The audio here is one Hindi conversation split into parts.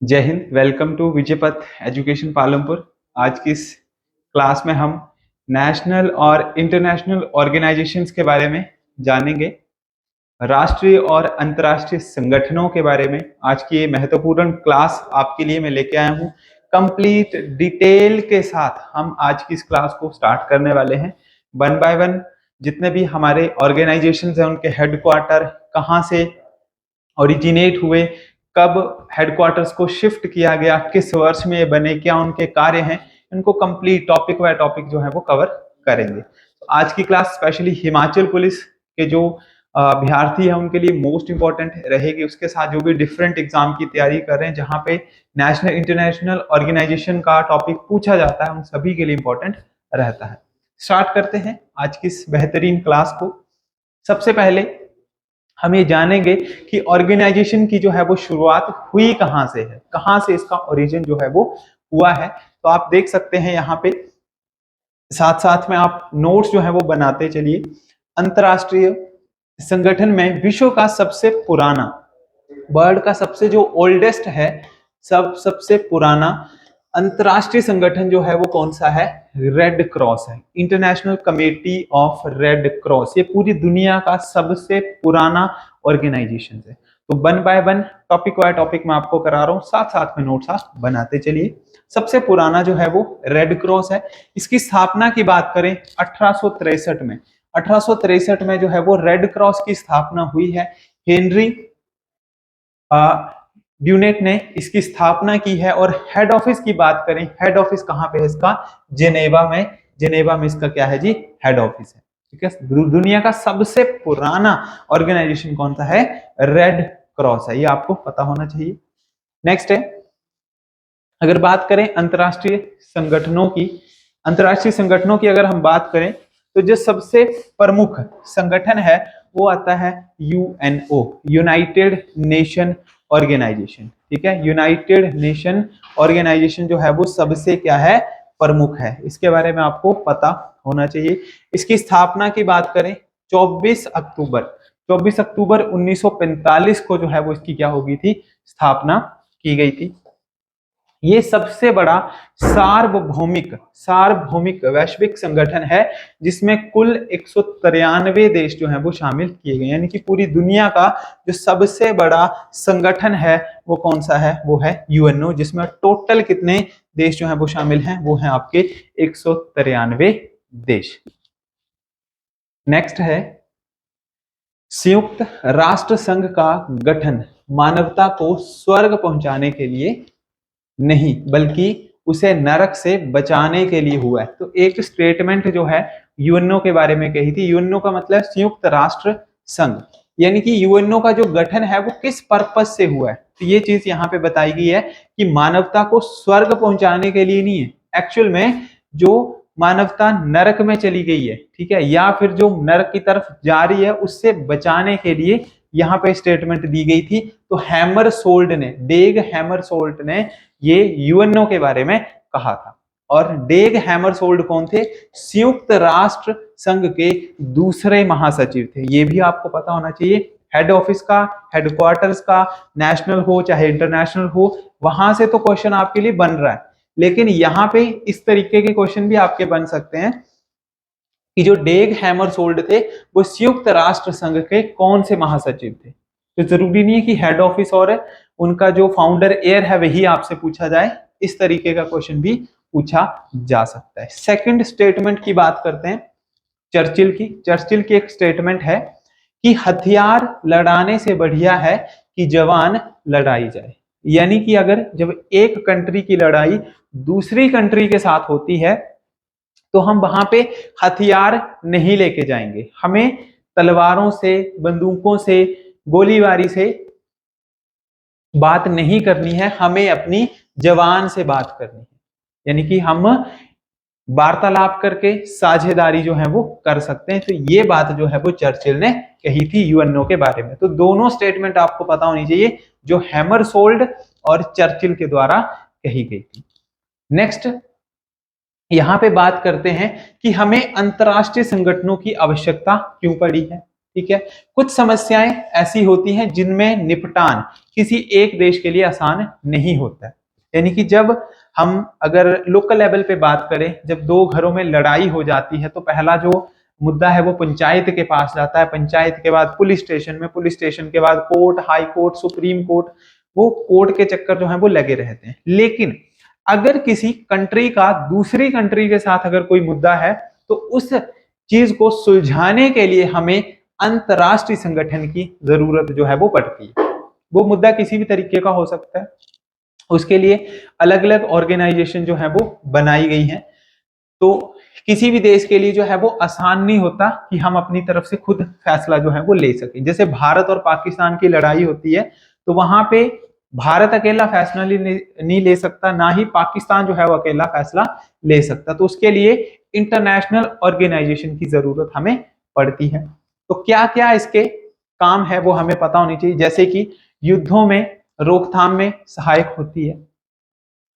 जय हिंद। Welcome to Vijaypath education Palampur. आज की इस क्लास में हम नेशनल और इंटरनेशनल ऑर्गेनाइजेशंस के बारे में जानेंगे। राष्ट्रीय और अंतर्राष्ट्रीय संगठनों के बारे में आज की ये महत्वपूर्ण क्लास आपके लिए मैं लेके आया हूँ। कंप्लीट डिटेल के साथ हम आज की इस क्लास को स्टार्ट करने वाले हैं। वन बाय वन जितने भी हमारे ऑर्गेनाइजेशंस हैं उनके हेडक्वार्टर कहाँ से ओरिजिनेट हुए, कब हेडक्वार्टर्स को शिफ्ट किया गया, किस वर्ष में ये बने, क्या उनके कार्य हैं, इनको कंप्लीट टॉपिक बाय टॉपिक जो है वो कवर करेंगे। तो आज की क्लास स्पेशली हिमाचल पुलिस के जो अभ्यर्थी है उनके लिए मोस्ट इंपॉर्टेंट रहेगी। उसके साथ जो भी डिफरेंट एग्जाम की तैयारी कर रहे हैं जहां पे नेशनल इंटरनेशनल ऑर्गेनाइजेशन का टॉपिक पूछा जाता है उन सभी के लिए इंपॉर्टेंट रहता है। स्टार्ट करते हैं आज की इस बेहतरीन क्लास को। सबसे पहले हम ये जानेंगे कि ऑर्गेनाइजेशन की जो है वो शुरुआत हुई कहाँ से है, कहाँ से इसका ओरिजिन जो है वो हुआ है। तो आप देख सकते हैं यहाँ पे साथ साथ में आप नोट्स जो है वो बनाते चलिए। अंतरराष्ट्रीय संगठन में विश्व का सबसे पुराना, वर्ल्ड का सबसे जो ओल्डेस्ट है, सबसे पुराना अंतरराष्ट्रीय संगठन जो है वो कौन सा है? रेड क्रॉस है। International committee of red cross, ये पूरी दुनिया का सबसे पुराना ऑर्गेनाइजेशन है। तो one by one topic by topic मैं आपको करा रहा हूँ, साथ साथ में नोट्स आप बनाते चलिए। सबसे पुराना जो है वो रेड क्रॉस है। इसकी स्थापना की बात करें 1863 में, 1863 में जो है वो रेड क्रॉस की स्थापना हुई है। हेनरी ड्यूनेट ने इसकी स्थापना की है। और हेड ऑफिस की बात करें, हेड ऑफिस कहाँ पे है इसका? जेनेवा में। जेनेवा में इसका क्या है जी? हेड ऑफिस है। ठीक है, दुनिया का सबसे पुराना ऑर्गेनाइजेशन कौन सा है? रेड क्रॉस है। ये आपको पता होना चाहिए। नेक्स्ट है, अगर बात करें अंतरराष्ट्रीय संगठनों की, अंतरराष्ट्रीय संगठनों की अगर हम बात करें तो जो सबसे प्रमुख संगठन है वो आता है यूएनओ, यूनाइटेड नेशन ऑर्गेनाइजेशन। ठीक है, यूनाइटेड नेशन ऑर्गेनाइजेशन जो है वो सबसे क्या है? प्रमुख है। इसके बारे में आपको पता होना चाहिए। इसकी स्थापना की बात करें 24 अक्टूबर 1945 को जो है वो इसकी क्या हो गई थी? स्थापना की गई थी। ये सबसे बड़ा सार्वभौमिक वैश्विक संगठन है जिसमें कुल 193 देश जो हैं वो शामिल किए गए। यानी कि पूरी दुनिया का जो सबसे बड़ा संगठन है वो कौन सा है? वो है यूएनओ, जिसमें टोटल कितने देश जो हैं वो शामिल हैं? वो हैं आपके 193 देश। नेक्स्ट है, संयुक्त राष्ट्र संघ का गठन मानवता को स्वर्ग पहुंचाने के लिए नहीं बल्कि उसे नरक से बचाने के लिए हुआ है। तो एक स्टेटमेंट जो है यूएनओ के बारे में कही थी। यूएनओ का मतलब संयुक्त राष्ट्र संघ, यानी कि यूएनओ का जो गठन है वो किस पर्पस से हुआ है? तो ये चीज यहाँ पे बताई गई है कि मानवता को स्वर्ग पहुंचाने के लिए नहीं है। एक्चुअल में जो मानवता नरक में चली गई है, ठीक है, या फिर जो नरक की तरफ जा रही है उससे बचाने के लिए यहाँ पे स्टेटमेंट दी गई थी। तो हैमरसोल्ड ने, डेग हैमरसोल्ड ने ये यूएनओ के बारे में कहा था। और डेग हैमरसोल्ड कौन थे? संयुक्त राष्ट्र संघ के दूसरे महासचिव थे। ये भी आपको पता होना चाहिए। हेड ऑफिस का, हेडक्वार्टर्स का, नेशनल हो चाहे इंटरनेशनल हो, वहां से तो क्वेश्चन आपके लिए बन रहा है। लेकिन यहाँ पे इस तरीके के क्वेश्चन भी आपके बन सकते हैं कि जो डेग हैमरसोल्ड थे वो संयुक्त राष्ट्र संघ के कौन से महासचिव थे। तो जरूरी नहीं है कि हेड ऑफिस और उनका जो फाउंडर एयर है वही आपसे पूछा जाए, इस तरीके का क्वेश्चन भी पूछा जा सकता है। सेकंड स्टेटमेंट की बात करते हैं चर्चिल की। चर्चिल की एक स्टेटमेंट है कि हथियार लड़ाने से बढ़िया है कि जवान लड़ाई जाए। यानी कि अगर जब एक कंट्री की लड़ाई दूसरी कंट्री के साथ होती है तो हम वहां पे हथियार नहीं लेके जाएंगे। हमें तलवारों से, बंदूकों से, गोलीबारी से बात नहीं करनी है, हमें अपनी जवान से बात करनी है। यानी कि हम वार्तालाप करके साझेदारी जो है वो कर सकते हैं। तो ये बात जो है वो चर्चिल ने कही थी यूएनओ के बारे में। तो दोनों स्टेटमेंट आपको पता होनी चाहिए जो हैमरसोल्ड और चर्चिल के द्वारा कही गई थी। नेक्स्ट, यहां पे बात करते हैं कि हमें अंतरराष्ट्रीय संगठनों की आवश्यकता क्यों पड़ी है। ठीक है। कुछ समस्याएं ऐसी होती हैं जिनमें निपटान किसी एक देश के लिए आसान नहीं होता है। यानी कि जब हम अगर लोकल लेवल पे बात करें, जब दो घरों में लड़ाई हो जाती है तो पहला जो मुद्दा है वो पंचायत के पास जाता है, पंचायत के बाद पुलिस स्टेशन में, पुलिस स्टेशन के बाद court, high court, supreme court, वो कोर्ट के चक्कर जो है वो लगे रहते हैं। लेकिन अगर किसी कंट्री का दूसरी कंट्री के साथ अगर कोई मुद्दा है तो उस चीज को सुलझाने के लिए हमें अंतरराष्ट्रीय संगठन की जरूरत जो है वो पड़ती है। वो मुद्दा किसी भी तरीके का हो सकता है, उसके लिए अलग अलग ऑर्गेनाइजेशन जो है वो बनाई गई हैं। तो किसी भी देश के लिए जो है वो आसान नहीं होता कि हम अपनी तरफ से खुद फैसला जो है वो ले सकें। जैसे भारत और पाकिस्तान की लड़ाई होती है तो वहां पे भारत अकेला फैसला नहीं ले सकता, ना ही पाकिस्तान जो है वो अकेला फैसला ले सकता। तो उसके लिए इंटरनेशनल ऑर्गेनाइजेशन की जरूरत हमें पड़ती है। तो क्या क्या इसके काम है वो हमें पता होनी चाहिए। जैसे कि युद्धों में रोकथाम में सहायक होती है,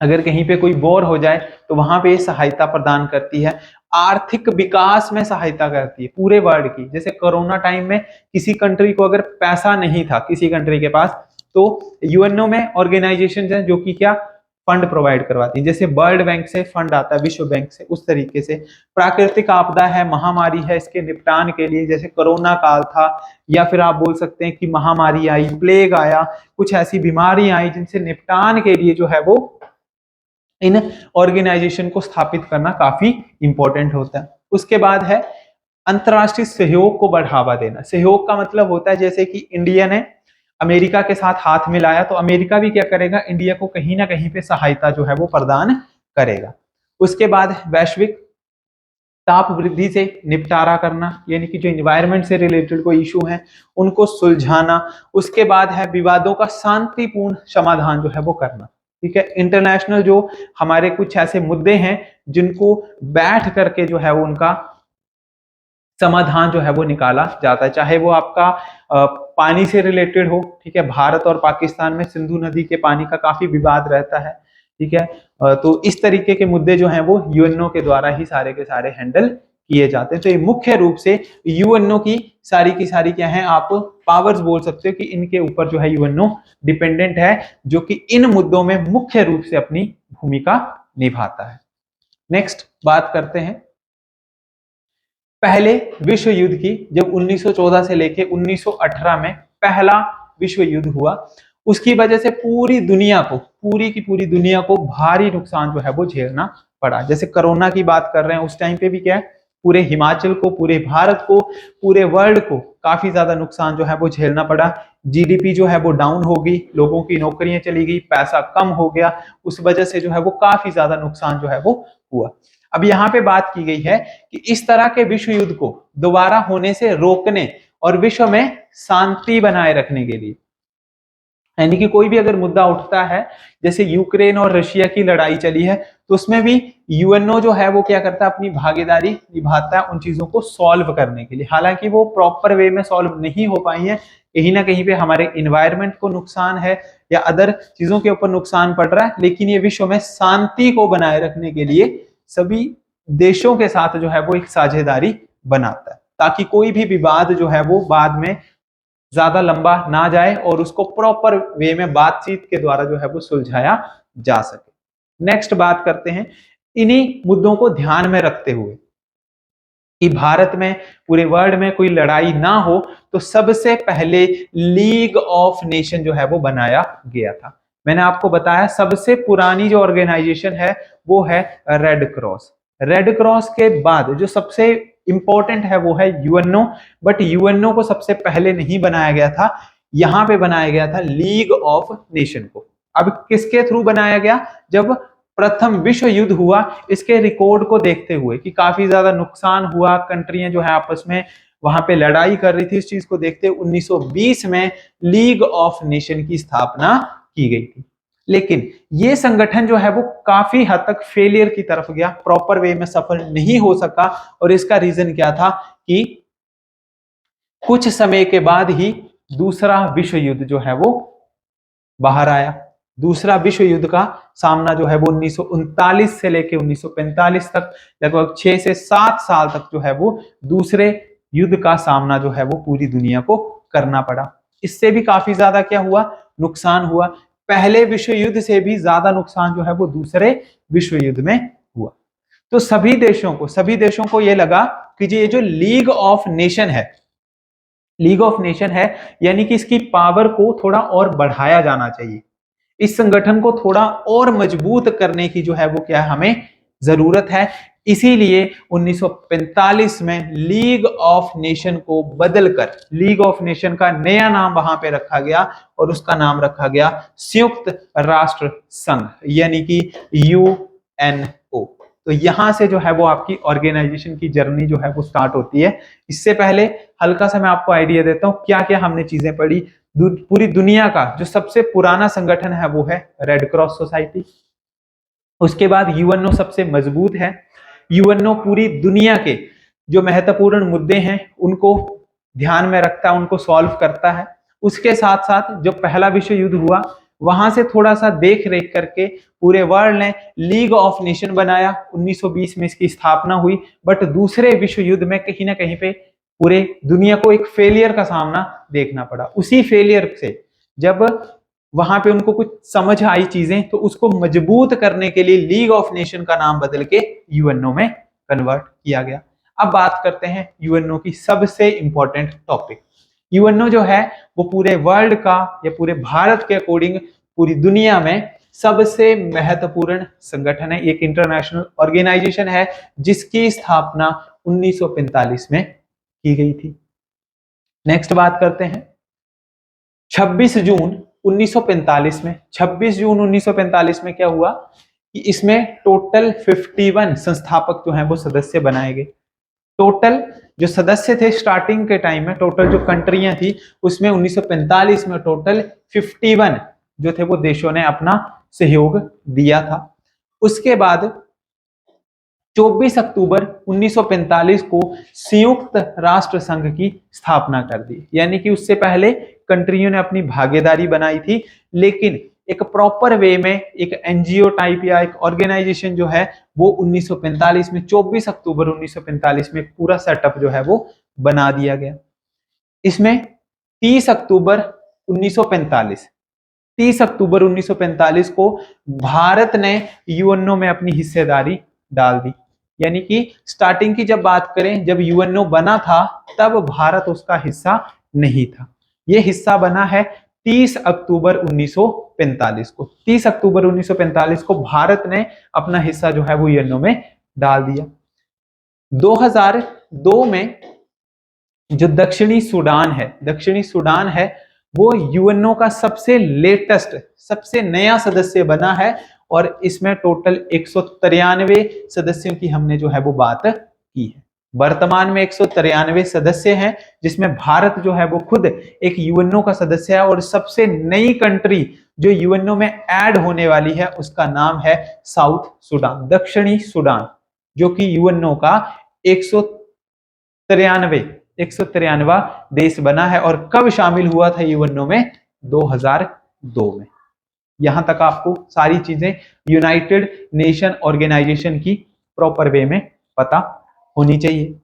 अगर कहीं पे कोई वॉर हो जाए तो वहां पे सहायता प्रदान करती है। आर्थिक विकास में सहायता करती है पूरे वर्ल्ड की। जैसे कोरोना टाइम में किसी कंट्री को अगर पैसा नहीं था किसी कंट्री के पास, तो यूएनओ में ऑर्गेनाइजेशन है जो कि क्या फंड प्रोवाइड करवाती है। जैसे वर्ल्ड बैंक से फंड आता है, विश्व बैंक से, उस तरीके से। प्राकृतिक आपदा है, महामारी है, इसके निपटान के लिए जैसे कोरोना काल था, या फिर आप बोल सकते हैं कि महामारी आई, प्लेग आया, कुछ ऐसी बीमारी आई जिनसे निपटान के लिए जो है वो इन ऑर्गेनाइजेशन को स्थापित करना काफी इंपॉर्टेंट होता है। उसके बाद है अंतरराष्ट्रीय सहयोग को बढ़ावा देना। सहयोग का मतलब होता है जैसे कि इंडिया ने अमेरिका के साथ हाथ मिलाया तो अमेरिका भी क्या करेगा, इंडिया को कहीं ना कहीं पे सहायता जो है वो प्रदान करेगा। उसके बाद वैश्विक ताप वृद्धि से निपटारा करना, यानी कि जो एनवायरनमेंट से रिलेटेड कोई इशू है उनको सुलझाना। उसके बाद है विवादों का शांतिपूर्ण समाधान जो है वो करना। ठीक है, इंटरनेशनल जो हमारे कुछ ऐसे मुद्दे हैं जिनको बैठ करके जो है वो उनका समाधान जो है वो निकाला जाता है, चाहे वो आपका पानी से रिलेटेड हो। ठीक है, भारत और पाकिस्तान में सिंधु नदी के पानी का काफी विवाद रहता है। ठीक है, तो इस तरीके के मुद्दे जो हैं वो यूएनओ के द्वारा ही सारे के सारे हैंडल किए जाते हैं। तो ये मुख्य रूप से यूएनओ की सारी क्या है, आप पावर्स बोल सकते हो कि इनके ऊपर जो है यूएनओ डिपेंडेंट है, जो कि इन मुद्दों में मुख्य रूप से अपनी भूमिका निभाता है। नेक्स्ट बात करते हैं पहले विश्व युद्ध की। जब 1914 से लेके 1918 में पहला विश्व युद्ध हुआ, उसकी वजह से पूरी दुनिया को, पूरी की पूरी दुनिया को भारी नुकसान जो है वो झेलना पड़ा। जैसे कोरोना की बात कर रहे हैं, उस टाइम पे भी क्या है, पूरे हिमाचल को, पूरे भारत को, पूरे वर्ल्ड को काफी ज्यादा नुकसान जो है वो झेलना पड़ा। जीडीपी जो है वो डाउन हो गई, लोगों की नौकरियां चली गई, पैसा कम हो गया, उस वजह से जो है वो काफी ज्यादा नुकसान जो है वो हुआ। अब यहाँ पे बात की गई है कि इस तरह के विश्व युद्ध को दोबारा होने से रोकने और विश्व में शांति बनाए रखने के लिए, यानी कि कोई भी अगर मुद्दा उठता है, जैसे यूक्रेन और रशिया की लड़ाई चली है, तो उसमें भी यूएनओ जो है वो क्या करता है, अपनी भागीदारी निभाता है उन चीजों को सॉल्व करने के लिए। हालांकि वो प्रॉपर वे में सॉल्व नहीं हो पाई है, कहीं ना कहीं पे हमारे इन्वायरमेंट को नुकसान है या अदर चीजों के ऊपर नुकसान पड़ रहा है, लेकिन ये विश्व में शांति को बनाए रखने के लिए सभी देशों के साथ जो है वो एक साझेदारी बनाता है, ताकि कोई भी विवाद जो है वो बाद में ज्यादा लंबा ना जाए और उसको प्रॉपर वे में बातचीत के द्वारा जो है वो सुलझाया जा सके। नेक्स्ट बात करते हैं इन्हीं मुद्दों को ध्यान में रखते हुए कि भारत में, पूरे वर्ल्ड में कोई लड़ाई ना हो, तो सबसे पहले लीग ऑफ नेशन जो है वो बनाया गया था। मैंने आपको बताया सबसे पुरानी जो ऑर्गेनाइजेशन है वो है रेड क्रॉस। रेड क्रॉस के बाद जो सबसे इंपॉर्टेंट है वो है यूएनओ, बट यूएनओ को सबसे पहले नहीं बनाया गया था, यहां पे बनाया गया था लीग ऑफ नेशन को। अब किसके थ्रू बनाया गया, जब प्रथम विश्व युद्ध हुआ, इसके रिकॉर्ड को देखते हुए कि काफी ज्यादा नुकसान हुआ, कंट्रियां जो है आपस में वहां पे लड़ाई कर रही थी, इस चीज को देखते हुए 1920 में लीग ऑफ नेशन की स्थापना की गई थी। लेकिन ये संगठन जो है वो काफी हद तक फेलियर की तरफ गया, प्रॉपर वे में सफल नहीं हो सका। और इसका रीजन क्या था कि कुछ समय के बाद ही दूसरा विश्व युद्ध जो है वो बाहर आया। दूसरा विश्व युद्ध का सामना जो है वो 1939 से लेकर 1945 तक, लगभग 6 से 7 साल तक जो है वो दूसरे युद्ध का सामना जो है वो पूरी दुनिया को करना पड़ा। इससे भी काफी ज्यादा क्या हुआ, नुकसान हुआ। पहले विश्व युद्ध से भी ज्यादा नुकसान जो है वो दूसरे विश्व युद्ध में हुआ। तो सभी देशों को ये लगा कि ये जो लीग ऑफ नेशन है, लीग ऑफ नेशन है, यानी कि इसकी पावर को थोड़ा और बढ़ाया जाना चाहिए। इस संगठन को थोड़ा और मजबूत करने की जो है वो क्या है, हमें जरूरत है। इसीलिए 1945 में लीग ऑफ नेशन को बदलकर लीग ऑफ नेशन का नया नाम वहां पे रखा गया और उसका नाम रखा गया संयुक्त राष्ट्र संघ, यानी कि यूएनओ। तो यहां से जो है वो आपकी ऑर्गेनाइजेशन की जर्नी जो है वो स्टार्ट होती है। इससे पहले हल्का सा मैं आपको आइडिया देता हूं क्या क्या हमने चीजें पढ़ी। पूरी दुनिया का जो सबसे पुराना संगठन है वो है रेड क्रॉस सोसाइटी। उसके बाद यूएनओ सबसे मजबूत है। यूएनओ पूरी दुनिया के जो महत्वपूर्ण मुद्दे हैं उनको ध्यान में रखता है, उनको सॉल्व करता है। उसके साथ साथ जो पहला विश्व युद्ध हुआ वहां से थोड़ा सा देख रेख करके पूरे वर्ल्ड ने लीग ऑफ नेशन बनाया। 1920 में इसकी स्थापना हुई, बट दूसरे विश्व युद्ध में कहीं ना कहीं पे पूरे दुनिया को एक फेलियर का सामना देखना पड़ा। उसी फेलियर से जब वहां पे उनको कुछ समझ आई चीजें, तो उसको मजबूत करने के लिए लीग ऑफ नेशन का नाम बदल के यूएनओ में कन्वर्ट किया गया। अब बात करते हैं यूएनओ की सबसे इंपॉर्टेंट टॉपिक। यूएनओ जो है वो पूरे वर्ल्ड का या पूरे भारत के अकॉर्डिंग पूरी दुनिया में सबसे महत्वपूर्ण संगठन है। एक इंटरनेशनल ऑर्गेनाइजेशन है जिसकी स्थापना 1945 में की गई थी। नेक्स्ट बात करते हैं 26 जून 1945 में। 26 जून 1945 में क्या हुआ कि इसमें टोटल 51 संस्थापक जो हैं वो सदस्य बनाए गए। टोटल जो सदस्य थे स्टार्टिंग के टाइम में, टोटल जो कंट्रियां थी उसमें 1945 में टोटल 51 जो थे वो देशों ने अपना सहयोग दिया था। उसके बाद 24 अक्टूबर 1945 को संयुक्त राष्ट्र संघ की स्थापना कर दी। यानी कि उससे पहले कंट्रियों ने अपनी भागीदारी बनाई थी, लेकिन एक प्रॉपर वे में एक एनजीओ टाइप या एक ऑर्गेनाइजेशन जो है वो 1945 में 24 अक्टूबर 1945 में पूरा सेटअप जो है वो बना दिया गया। इसमें 30 अक्टूबर 1945 को भारत ने यूएनओ में अपनी हिस्सेदारी डाल दी। यानी कि स्टार्टिंग की जब बात करें, जब यूएनओ बना था तब भारत उसका हिस्सा नहीं था। यह हिस्सा बना है 30 अक्टूबर 1945 को। 30 अक्टूबर 1945 को भारत ने अपना हिस्सा जो है वो यूएनओ में डाल दिया। 2002 में जो दक्षिणी सूडान है वो यूएनओ का सबसे लेटेस्ट, सबसे नया सदस्य बना है और इसमें टोटल 193 सदस्यों की हमने जो है वो बात की है। वर्तमान में 193 सदस्य हैं, जिसमें भारत जो है वो खुद एक यूएनओ का सदस्य है। और सबसे नई कंट्री जो यूएनओ में ऐड होने वाली है उसका नाम है साउथ सूडान, दक्षिणी सूडान, जो कि यूएनओ का 193वां देश बना है। और कब शामिल हुआ था यूएनओ में? 2002 में। यहां तक आपको सारी चीजें यूनाइटेड नेशन ऑर्गेनाइजेशन की प्रॉपर वे में पता होनी चाहिए।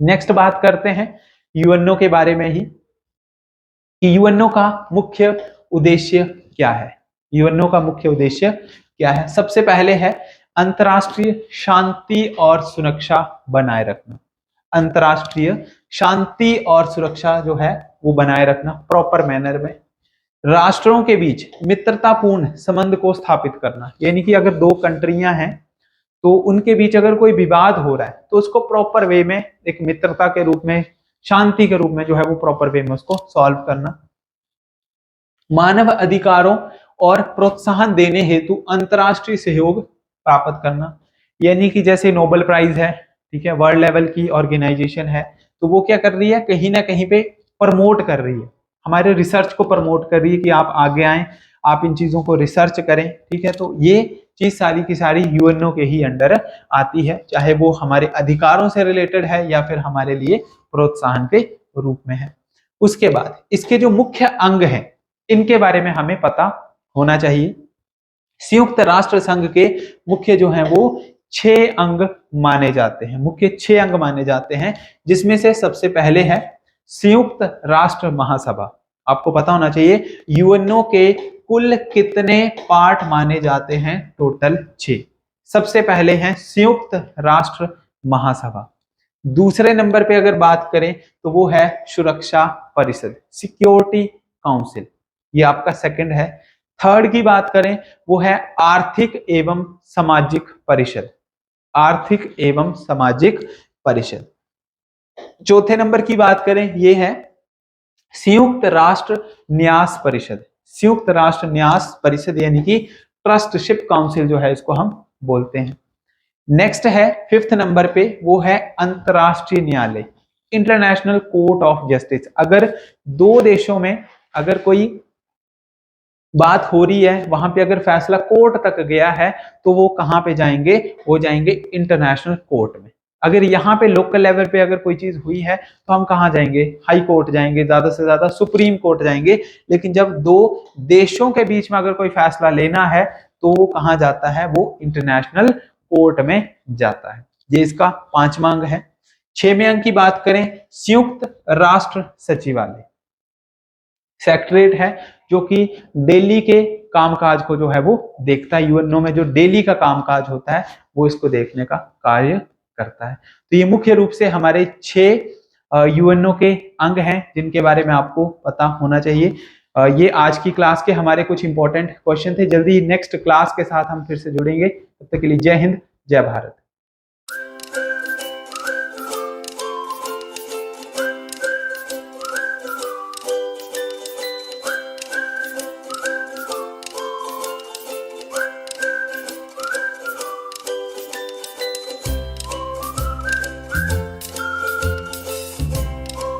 नेक्स्ट बात करते हैं यूएनओ के बारे में ही कि यूएनओ का मुख्य उद्देश्य क्या है। यूएनओ का मुख्य उद्देश्य क्या है? सबसे पहले है अंतर्राष्ट्रीय शांति और सुरक्षा बनाए रखना। अंतर्राष्ट्रीय शांति और सुरक्षा जो है वो बनाए रखना प्रॉपर मैनर में। राष्ट्रों के बीच मित्रतापूर्ण संबंध को स्थापित करना, यानी कि अगर दो कंट्रियां हैं तो उनके बीच अगर कोई विवाद हो रहा है तो उसको प्रॉपर वे में एक मित्रता के रूप में, शांति के रूप में जो है वो प्रॉपर वे में उसको सॉल्व करना। मानव अधिकारों और प्रोत्साहन देने हेतु अंतर्राष्ट्रीय सहयोग प्राप्त करना, यानी कि जैसे नोबेल प्राइज है, ठीक है, वर्ल्ड लेवल की ऑर्गेनाइजेशन है, तो वो क्या कर रही है, कहीं ना कहीं पे प्रमोट कर रही है, हमारे रिसर्च को प्रमोट कर रही है कि आप आगे आएं, आप इन चीजों को रिसर्च करें, ठीक है। तो ये चीज सारी की सारी यूएनओ के ही अंडर आती है, चाहे वो हमारे अधिकारों से रिलेटेड है या फिर हमारे लिए प्रोत्साहन के रूप में है। उसके बाद इसके जो मुख्य अंग हैं इनके बारे में हमें पता होना चाहिए। संयुक्त राष्ट्र संघ के मुख्य जो हैं वो छह अंग माने जाते हैं, मुख्य छह अंग माने जाते हैं, जिसमें से सबसे पहले है संयुक्त राष्ट्र महासभा। आपको पता होना चाहिए यूएनओ के कुल कितने पार्ट माने जाते हैं, टोटल 6। सबसे पहले है संयुक्त राष्ट्र महासभा। दूसरे नंबर पे अगर बात करें तो वो है सुरक्षा परिषद, सिक्योरिटी काउंसिल, ये आपका सेकंड है। थर्ड की बात करें वो है आर्थिक एवं सामाजिक परिषद, आर्थिक एवं सामाजिक परिषद। चौथे नंबर की बात करें ये है संयुक्त राष्ट्र न्यास परिषद, संयुक्त राष्ट्र न्यास परिषद यानी कि ट्रस्टशिप काउंसिल जो है इसको हम बोलते हैं। नेक्स्ट है फिफ्थ नंबर पे वो है अंतरराष्ट्रीय न्यायालय, इंटरनेशनल कोर्ट ऑफ जस्टिस। अगर दो देशों में अगर कोई बात हो रही है, वहां पे अगर फैसला कोर्ट तक गया है तो वो कहां पे जाएंगे, वो जाएंगे इंटरनेशनल कोर्ट में। अगर यहाँ पे लोकल लेवल पे अगर कोई चीज हुई है तो हम कहाँ जाएंगे, हाई कोर्ट जाएंगे, ज्यादा से ज्यादा सुप्रीम कोर्ट जाएंगे। लेकिन जब दो देशों के बीच में अगर कोई फैसला लेना है तो वो कहाँ जाता है, वो इंटरनेशनल कोर्ट में जाता है। ये इसका 5वां अंग है। 6वें अंग की बात करें संयुक्त राष्ट्र सचिवालय, सेक्रेटरीट है जो कि दिल्ली के कामकाज को जो है वो देखता है। यूएनओ में जो दिल्ली का कामकाज होता है वो इसको देखने का कार्य करता है। तो ये मुख्य रूप से हमारे 6 यूएनओ के अंग हैं जिनके बारे में आपको पता होना चाहिए। ये आज की क्लास के हमारे कुछ इंपॉर्टेंट क्वेश्चन थे। जल्दी नेक्स्ट क्लास के साथ हम फिर से जुड़ेंगे। तब तक के लिए जय हिंद, जय भारत।